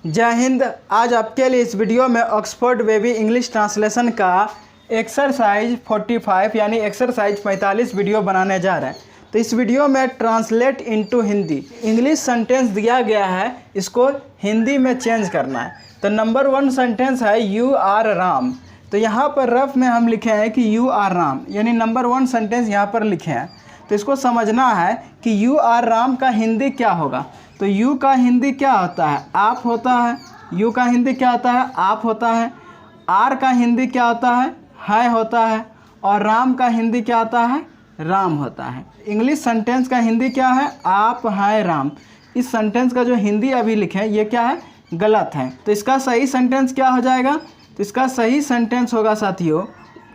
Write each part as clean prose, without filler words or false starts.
जय हिंद। आज आपके लिए इस वीडियो में ऑक्सफोर्ड बेबी इंग्लिश ट्रांसलेशन का एक्सरसाइज 45 यानी एक्सरसाइज 45 वीडियो बनाने जा रहे हैं। तो इस वीडियो में translate into Hindi English sentence दिया गया है, इसको हिंदी में चेंज करना है। तो नंबर 1 सेंटेंस है यू आर राम। तो यहाँ पर रफ में हम लिखे हैं कि यू आर राम, यानी नंबर 1 सेंटेंस यहाँ पर लिखे हैं। तो इसको समझना है कि यू आर राम का हिंदी क्या होगा। तो यू का हिंदी क्या होता है? आप होता है। यू का हिंदी क्या होता है? आप होता है। आर का हिंदी क्या होता है होता है। और राम का हिंदी क्या होता है? राम होता है। इंग्लिश सेंटेंस का हिंदी क्या है? आप हैं राम। इस सेंटेंस का जो हिंदी अभी लिखे हैं ये क्या है? गलत है। तो इसका सही सेंटेंस क्या हो जाएगा? तो इसका सही सेंटेंस होगा साथियों,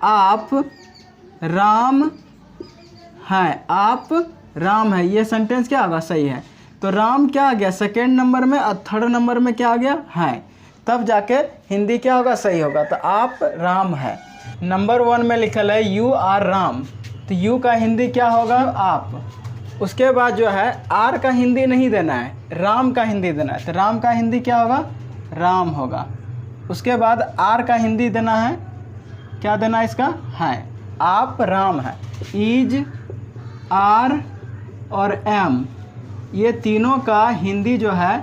आप राम हैं। आप राम है, ये सेंटेंस क्या होगा? सही है। तो राम क्या आ गया सेकेंड नंबर में और थर्ड नंबर में क्या आ गया? है। तब जाके हिंदी क्या होगा? सही होगा। तो आप राम है। नंबर 1 में लिखल है यू आर राम। तो यू का हिंदी क्या होगा? आप। उसके बाद जो है आर का हिंदी नहीं देना है, राम का हिंदी देना है। तो राम का हिंदी क्या होगा? राम होगा। उसके बाद आर का हिंदी देना है, क्या देना है इसका? है। आप राम है। इज, आर और एम, ये तीनों का हिंदी जो है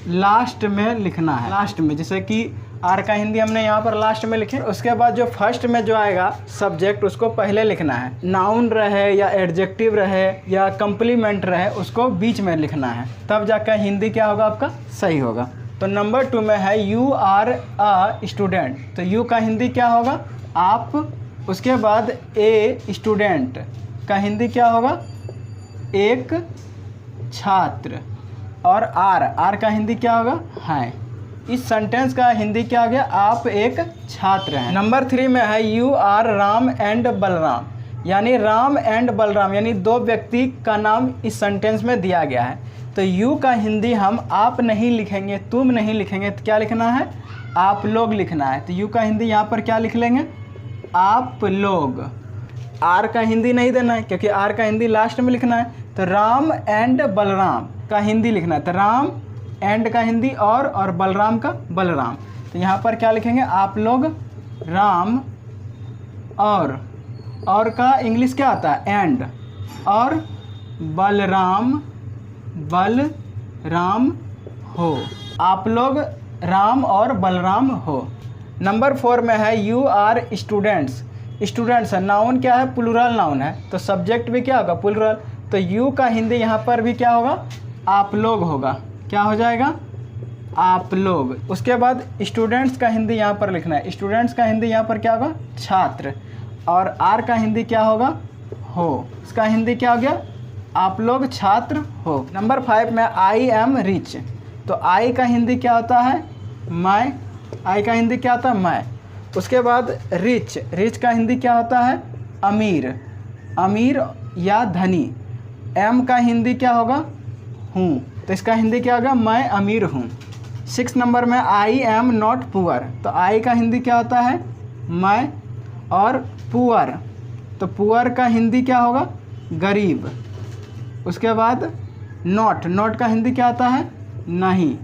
लास्ट में लिखना है। लास्ट में, जैसे कि आर का हिंदी हमने यहाँ पर लास्ट में लिखे। उसके बाद जो फर्स्ट में जो आएगा सब्जेक्ट, उसको पहले लिखना है। नाउन रहे या एडजेक्टिव रहे या कंप्लीमेंट रहे, उसको बीच में लिखना है। तब जाकर हिंदी क्या होगा? आपका सही होगा। तो नंबर 2 में है यू आर अ स्टूडेंट। तो यू का हिंदी क्या होगा? आप। उसके बाद ए स्टूडेंट का हिंदी क्या होगा? एक छात्र। और आर का हिंदी क्या होगा? है। इस सेंटेंस का हिंदी क्या हो गया? आप एक छात्र हैं। नंबर 3 में है you are Ram and Balram. यानी राम एंड बलराम, यानी 2 व्यक्ति का नाम इस सेंटेंस में दिया गया है। तो यू का हिंदी हम आप नहीं लिखेंगे, तुम नहीं लिखेंगे, तो क्या लिखना है? आप लोग लिखना है। तो यू का हिंदी यहाँ पर क्या लिख लेंगे? आप लोग। आर का हिंदी नहीं देना है क्योंकि आर का हिंदी लास्ट में लिखना है। तो राम एंड बलराम का हिंदी लिखना है। तो राम एंड का हिंदी और बलराम का बलराम। तो यहाँ पर क्या लिखेंगे? आप लोग राम और का इंग्लिश क्या आता है? एंड। और बलराम हो। आप लोग राम और बलराम हो। नंबर 4 में है यू आर स्टूडेंट्स। स्टूडेंट्स है, नाउन क्या है? प्लूरल नाउन है। तो सब्जेक्ट भी क्या होगा? प्लूरल। तो यू का हिंदी यहाँ पर भी क्या होगा? आप लोग होगा। क्या हो जाएगा? आप लोग। उसके बाद स्टूडेंट्स का हिंदी यहाँ पर लिखना है। स्टूडेंट्स का हिंदी यहाँ पर क्या होगा? छात्र। और आर का हिंदी क्या होगा? हो। इसका हिंदी क्या हो गया? आप लोग छात्र हो। नंबर 5 में आई एम रिच। तो आई का हिंदी क्या होता है? मैं। आई का हिंदी क्या होता है? मैं। उसके बाद रिच का हिंदी क्या होता है? अमीर या धनी। एम का हिंदी क्या होगा? हूँ। तो इसका हिंदी क्या होगा? मैं अमीर हूँ। 6 नंबर में आई एम नॉट पुअर। तो आई का हिंदी क्या होता है? मैं। और पुअर, तो पुअर का हिंदी क्या होगा? गरीब। उसके बाद नॉट का हिंदी क्या आता है? नहीं।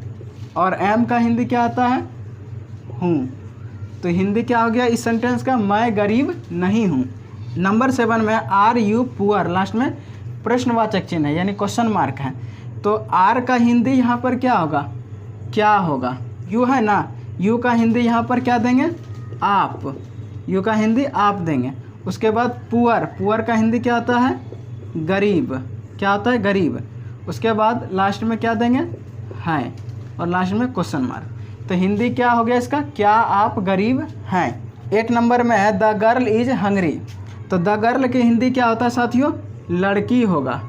और एम का हिंदी क्या आता है? हूँ। तो हिंदी क्या हो गया इस सेंटेंस का? मैं गरीब नहीं हूँ। नंबर 7 में आर यू पुअर, लास्ट में प्रश्नवाचक चिन्ह है यानी क्वेश्चन मार्क है। तो आर का हिंदी यहाँ पर क्या होगा? यू है ना, यू का हिंदी यहाँ पर क्या देंगे? आप। यू का हिंदी आप देंगे। उसके बाद पुअर का हिंदी क्या होता है? गरीब। क्या होता है? गरीब। उसके बाद लास्ट में क्या देंगे? है। और लास्ट में क्वेश्चन मार्क। तो हिंदी क्या हो गया इसका? क्या आप गरीब हैं। 8 नंबर में है द गर्ल इज हंग्री। तो द गर्ल की हिंदी क्या होता है साथियों? लड़की होगा।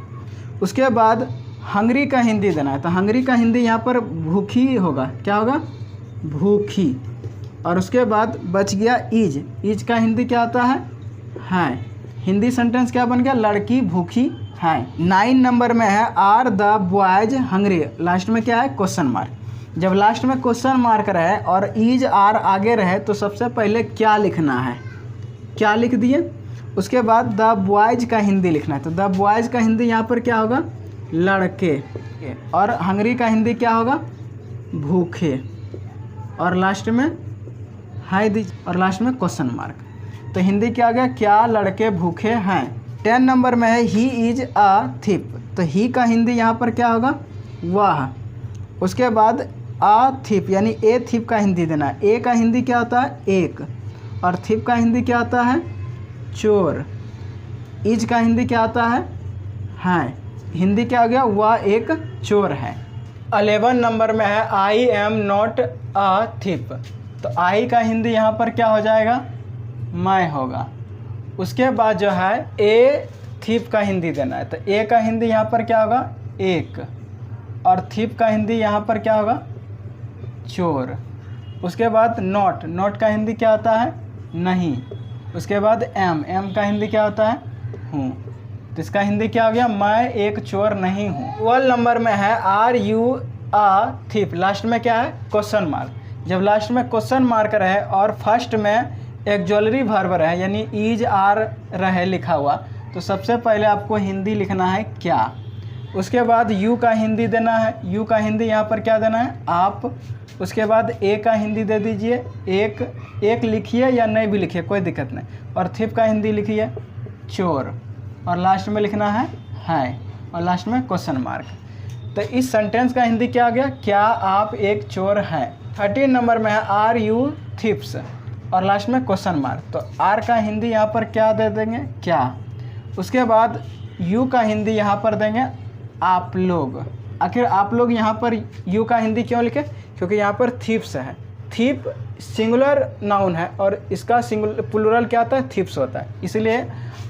उसके बाद हंग्री का हिंदी देना है। तो हंग्री का हिंदी यहाँ पर भूखी होगा। क्या होगा? भूखी। और उसके बाद बच गया इज का हिंदी क्या होता है? हिंदी सेंटेंस क्या बन गया? लड़की भूखी है। 9 नंबर में है are the boys hungry. Last में क्या है? Question mark. जब लास्ट में क्वेश्चन मार्क रहे और इज आर आगे रहे तो सबसे पहले क्या लिखना है? क्या लिख दिए। उसके बाद द बॉयज का हिंदी लिखना है। तो द बॉयज का हिंदी यहाँ पर क्या होगा? लड़के। और हंगरी का हिंदी क्या होगा? भूखे, और लास्ट में हाय दी, और लास्ट में क्वेश्चन मार्क। तो हिंदी क्या आ गया, क्या लड़के भूखे हैं। 10 नंबर में है ही इज अ थिप। तो ही का हिंदी यहाँ पर क्या होगा, वह। उसके बाद आ थिप यानी ए थिप का हिंदी देना है। ए का हिंदी क्या होता है, एक, और थिप का हिंदी क्या आता है, चोर। इज का हिंदी क्या आता है, हिंदी क्या हो गया, वह एक चोर है। 11 नंबर में है आई एम नॉट अ थिप। तो आई का हिंदी यहाँ पर क्या हो जाएगा, मैं होगा। उसके बाद जो है ए थिप का हिंदी देना है। तो ए का हिंदी यहाँ पर क्या होगा, एक, और थिप का हिंदी यहाँ पर क्या होगा, चोर। उसके बाद नॉट, नॉट का हिंदी क्या होता है, नहीं। उसके बाद एम, एम का हिंदी क्या होता है, हूँ। तो इसका हिंदी क्या हो गया, मैं एक चोर नहीं हूँ। 12 नंबर में है आर यू अ थिप। लास्ट में क्या है, क्वेश्चन मार्क। जब लास्ट में क्वेश्चन मार्क रहे और फर्स्ट में एक्जुअलरी वर्ब रहे यानी इज आर रहे लिखा हुआ, तो सबसे पहले आपको हिंदी लिखना है क्या। उसके बाद यू का हिंदी देना है। यू का हिंदी यहाँ पर क्या देना है, आप। उसके बाद ए का हिंदी दे दीजिए, एक लिखिए या नहीं भी लिखिए कोई दिक्कत नहीं। और थिप का हिंदी लिखिए चोर, और लास्ट में लिखना है, और लास्ट में क्वेश्चन मार्क। तो इस सेंटेंस का हिंदी क्या आ गया, क्या आप एक चोर हैं। 13 नंबर में है आर यू थिप्स, और लास्ट में क्वेश्चन मार्क। तो आर का हिंदी यहाँ पर क्या दे देंगे, क्या। उसके बाद यू का हिंदी यहाँ पर देंगे आप लोग। आखिर आप लोग यहाँ पर यू का हिंदी क्यों लिखे, क्योंकि यहाँ पर थीप्स है। थीप सिंगुलर नाउन है और इसका प्लूरल क्या होता है, थीप्स होता है, इसलिए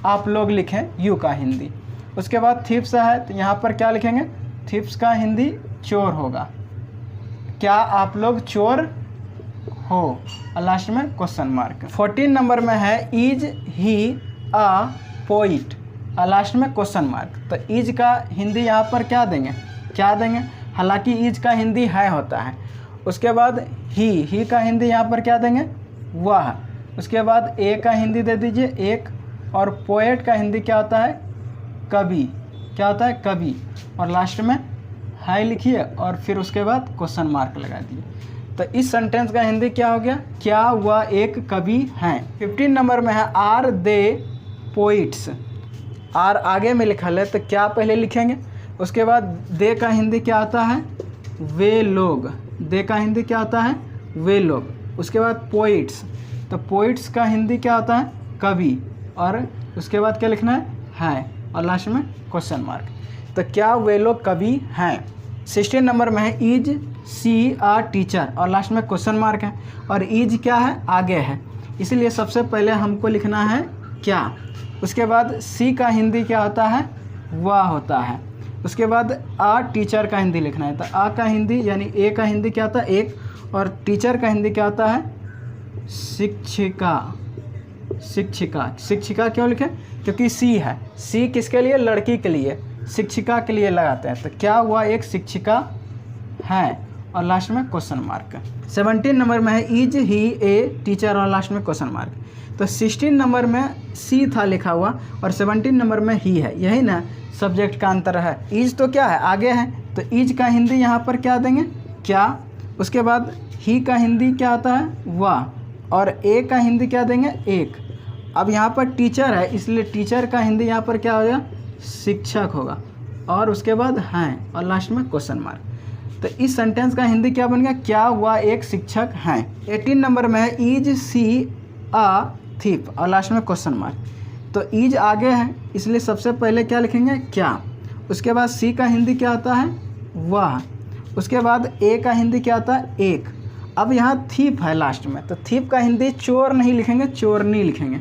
आप लोग लिखें यू का हिंदी। उसके बाद थीप्स है तो यहाँ पर क्या लिखेंगे, थीप्स का हिंदी चोर होगा। क्या आप लोग चोर हो, और लास्ट में क्वेश्चन मार्क। 14 नंबर में है इज ही अ पोइट, और लास्ट में क्वेश्चन मार्क। तो इज का हिंदी यहाँ पर क्या देंगे, क्या देंगे, हालांकि इज का हिंदी है होता है। उसके बाद ही का हिंदी यहाँ पर क्या देंगे, वह। उसके बाद ए का हिंदी दे दीजिए एक, और पोएट का हिंदी क्या होता है, कवि। क्या होता है, कवि। और लास्ट में है लिखिए और फिर उसके बाद क्वेश्चन मार्क लगा दिए। तो इस सेंटेंस का हिंदी क्या हो गया, क्या वह एक कवि हैं। 15 नंबर में है आर दे पोइट्स। आर आगे में लिखा है तो क्या पहले लिखेंगे। उसके बाद दे का हिंदी क्या आता है, वे लोग। दे का हिंदी क्या आता है, वे लोग। उसके बाद पोइट्स, तो पोइट्स का हिंदी क्या आता है, कवि। और उसके बाद क्या लिखना है, और लास्ट में क्वेश्चन मार्क। तो क्या वे लोग कवि हैं। 16 नंबर में है इज सी आ टीचर, और लास्ट में क्वेश्चन मार्क है। और इज क्या है, आगे है, इसलिए सबसे पहले हमको लिखना है क्या। उसके बाद सी का हिंदी क्या होता है, वह होता है। उसके बाद आ टीचर का हिंदी लिखना है। तो आ का हिंदी यानी ए का हिंदी क्या होता है, एक, और टीचर का हिंदी क्या होता है, शिक्षिका। शिक्षिका, शिक्षिका क्यों लिखे, क्योंकि सी है। सी किसके लिए, लड़की के लिए, शिक्षिका के लिए लगाते हैं। तो क्या हुआ, एक शिक्षिका है, और लास्ट में क्वेश्चन मार्क। 17 नंबर में है इज ही ए टीचर, और लास्ट में क्वेश्चन मार्क। तो 16 नंबर में सी था लिखा हुआ और 17 नंबर में ही है, यही ना सब्जेक्ट का अंतर है। इज तो क्या है, आगे है, तो इज का हिंदी यहाँ पर क्या देंगे, क्या। उसके बाद ही का हिंदी क्या आता है, वह। और ए का हिंदी क्या देंगे, एक। अब यहाँ पर टीचर है इसलिए टीचर का हिंदी यहाँ पर क्या होगा, शिक्षक होगा। और उसके बाद हैं, और लास्ट में क्वेश्चन मार्क। तो इस सेंटेंस का हिंदी क्या बन गया, क्या वह एक शिक्षक हैं। 18 नंबर में है इज सी आ थीप, और लास्ट में क्वेश्चन मार्क। तो इज आगे है इसलिए सबसे पहले क्या लिखेंगे, क्या। उसके बाद सी का हिंदी क्या होता है, वह। उसके बाद ए का हिंदी क्या होता है, एक। अब यहाँ थीप है लास्ट में, तो थीप का हिंदी चोर नहीं लिखेंगे, चोरनी लिखेंगे।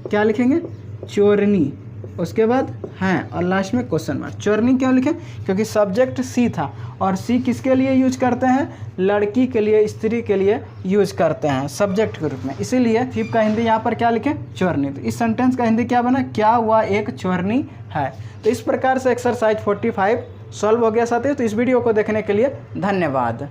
क्या लिखेंगे, चोरनी। उसके बाद हैं, और लास्ट में क्वेश्चन मार्क। चोरनी क्यों लिखें, क्योंकि सब्जेक्ट सी था, और सी किसके लिए यूज करते हैं, लड़की के लिए, स्त्री के लिए यूज करते हैं सब्जेक्ट के रूप में, इसीलिए थीप का हिंदी यहाँ पर क्या लिखें, चोरनी। तो इस सेंटेंस का हिंदी क्या बना, क्या वह एक चोरनी है। तो इस प्रकार से एक्सरसाइज 45 सॉल्व हो गया साथियों। तो इस वीडियो को देखने के लिए धन्यवाद।